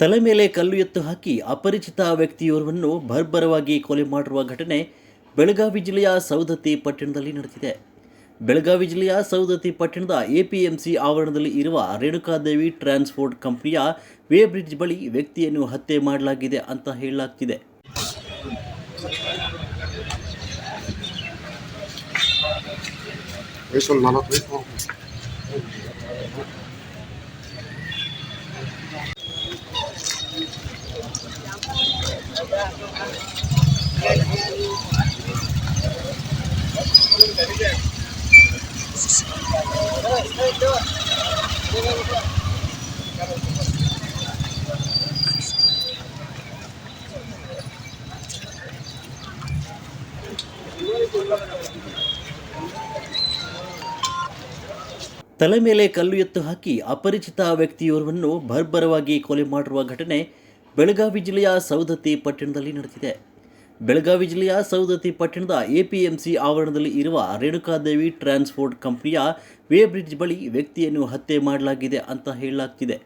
ತಲೆ ಮೇಲೆ ಕಲ್ಲು ಎತ್ತು ಹಾಕಿ ಅಪರಿಚಿತ ವ್ಯಕ್ತಿಯೋರ್ವನ್ನು ಬರ್ಬರವಾಗಿ ಕೊಲೆ ಮಾಡಿರುವ ಘಟನೆ ಬೆಳಗಾವಿ ಜಿಲ್ಲೆಯ ಸವದತ್ತಿ ಪಟ್ಟಣದಲ್ಲಿ ನಡೆದಿದೆ. ಬೆಳಗಾವಿ ಜಿಲ್ಲೆಯ ಸವದತ್ತಿ ಪಟ್ಟಣದ ಎಪಿಎಂಸಿ ಆವರಣದಲ್ಲಿ ಇರುವ ರೇಣುಕಾದೇವಿ ಟ್ರಾನ್ಸ್ಪೋರ್ಟ್ ಕಂಪನಿಯ ವೇ ಬ್ರಿಡ್ಜ್ ಬಳಿ ವ್ಯಕ್ತಿಯನ್ನು ಹತ್ಯೆ ಮಾಡಲಾಗಿದೆ ಅಂತ ಹೇಳಲಾಗ್ತಿದೆ. ತಲೆ ಮೇಲೆ ಕಲ್ಲು ಎತ್ತು ಹಾಕಿ ಅಪರಿಚಿತ ವ್ಯಕ್ತಿಯೋರ್ವನ್ನು ಬರ್ಬರವಾಗಿ ಕೊಲೆ ಮಾಡಿರುವ ಘಟನೆ ಬೆಳಗಾವಿ ಜಿಲ್ಲೆಯ ಸವದತ್ತಿ ಪಟ್ಟಣದಲ್ಲಿ ನಡೆದಿದೆ. ಬೆಳಗಾವಿ ಜಿಲ್ಲೆಯ ಸವದತ್ತಿ ಪಟ್ಟಣದ ಎಪಿಎಂಸಿ ಆವರಣದಲ್ಲಿ ಇರುವ ರೇಣುಕಾದೇವಿ ಟ್ರಾನ್ಸ್ಪೋರ್ಟ್ ಕಂಪನಿಯ ವೇ ಬ್ರಿಡ್ಜ್ ಬಳಿ ವ್ಯಕ್ತಿಯನ್ನು ಹತ್ಯೆ ಮಾಡಲಾಗಿದೆ ಅಂತ ಹೇಳಲಾಗ್ತಿದೆ.